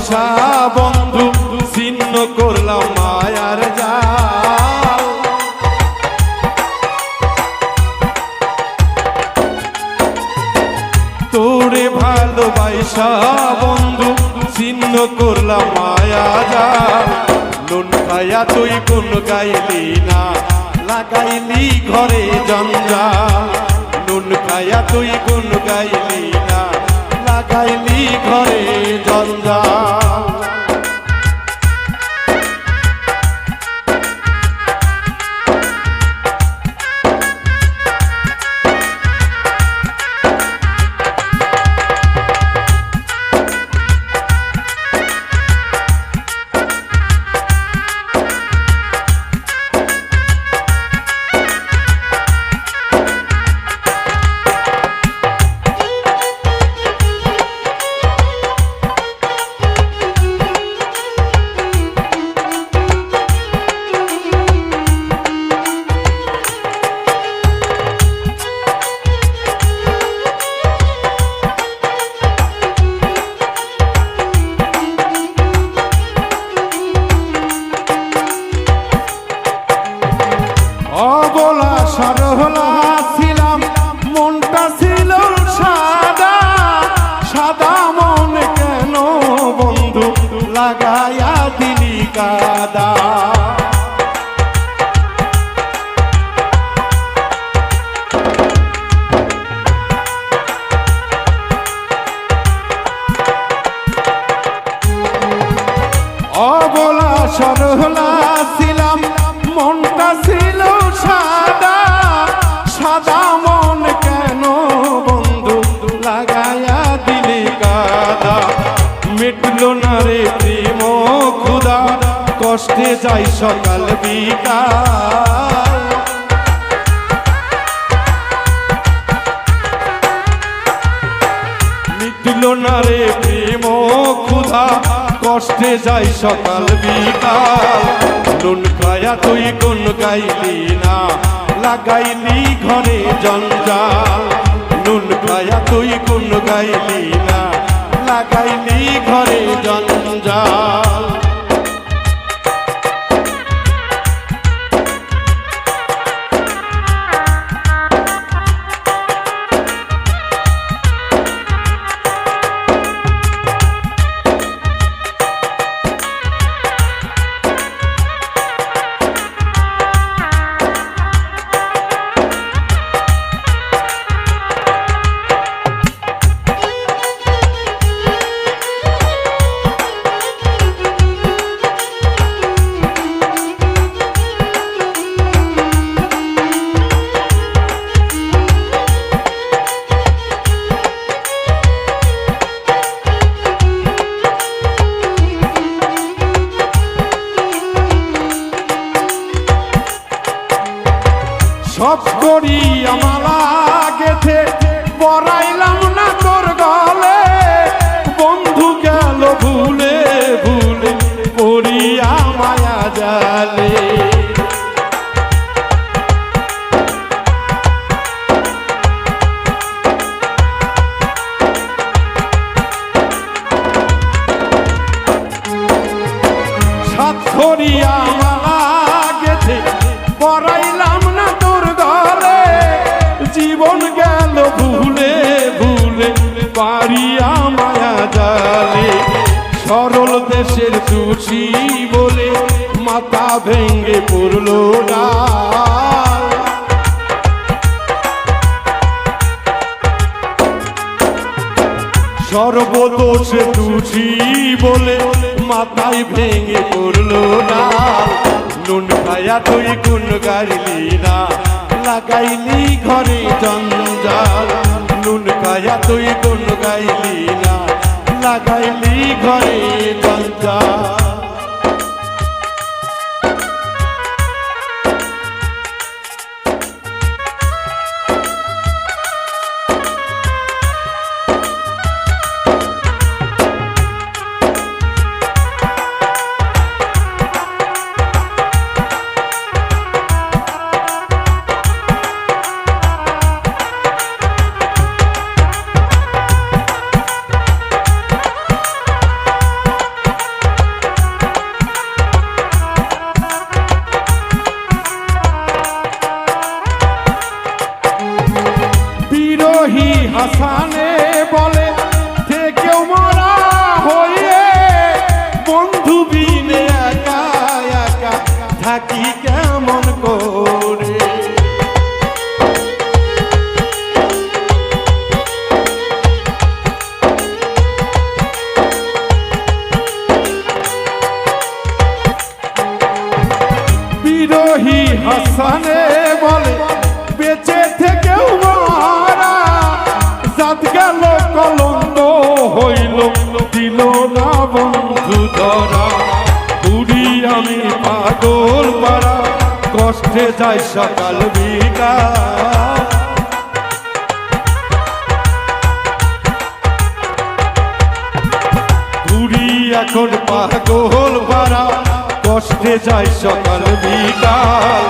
বাইসা বন্ধু ছিন্ন করলাম মায়ার জাল। তোরে ভালোবাসা বন্ধু ছিন্ন করলাম মায়া জাল। নুন খায়া তুই কোন গাইলি না, লাগাইলি ঘরে জঞ্জাল। নুন খায়া তুই কোন গাইলি না, লাগাইলি ঘরে জঞ্জাল। অবলা সরলা ছিলাম, মনটা ছিল সাদা। সাদা মন কেন বন্ধু লাগায়া দিলি কাদা। অবলা সরলা ছিলাম, মনটা ছিল সাদা। সাদা মন কেন বন্ধু লাগায়া দিলি কাদা। মিটলো না রে প্রেম খুদা, কষ্টে যাই সকাল বিকাল। মিটলো না রে প্রেম খুদা, কষ্টে যাই সকাল বিকাল। নুন খায়া তুই কোন গাইলি না, লাগাইলি ঘরে জঞ্জাল। নুন খায়া তুই কোন গাইলি না, লাগাইলি ঘরে জঞ্জাল। সব করি আমালা গেথে পরাইলাম না তোর গলে। বন্ধু গেল ভুলে ভুলে পড়িয়া মায়া জালে। সাত করিয়া আমালা গেথে পরাইলাম না তোর গলে। জীবন গেল ভুলে ভুলে পারিয়া মায়া জালে। সরল দেশের তুষি বলে মাথা ভেঙ্গে পড়লো ডাল। সর্বদোষ তুষি বলে মাথায় ভেঙ্গে পড়লো ডাল। নুন খায়া তুই কোন গাইলি না, লাগাইলি ঘরে জঞ্জাল। নুন খায়া তুই কোন গাইলি না, লাগাইলি ঘরে জঞ্জাল। বন্ধু ধরা বুড়ি আমি পাগল পাড়া কষ্টে যাই সকাল বিকাল বুড়ি এখন পাগল পাড়া কষ্টে যাই সকাল বিকাল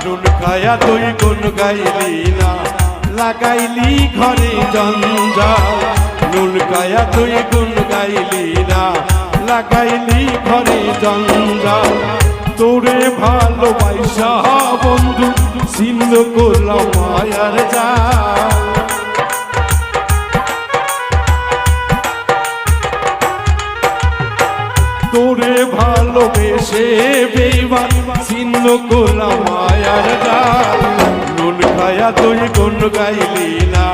নুন খায়া তুই কোন গাইলি না লাগাইলি ঘরে জঞ্জাল নুন খায়া তুই কোন গাইলি না লাগাইলি ঘরে জঞ্জাল তোরে ভালোবাসা বন্ধু ছিন্ন করলাম মায়ার জাল তোরে ভালোবেসে বেঈমান ছিন্ন করলাম মায়ার জাল নুন খায়া তুই কোন গাইলি না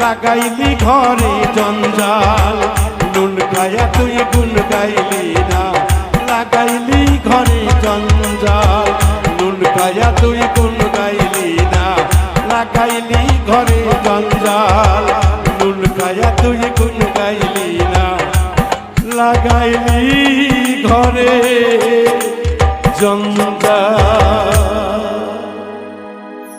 লাগাইলি ঘরে জঞ্জাল নুন খায়া তুই কোন গাইলি না লাগাইলি ঘরে জঞ্জাল নুন খায়া তুই কোন গাইলি না লাগাইলি ঘরে জঞ্জাল নুন খায়া তুই কোন গাইলি না লাগাইলি ঘরে জঞ্জাল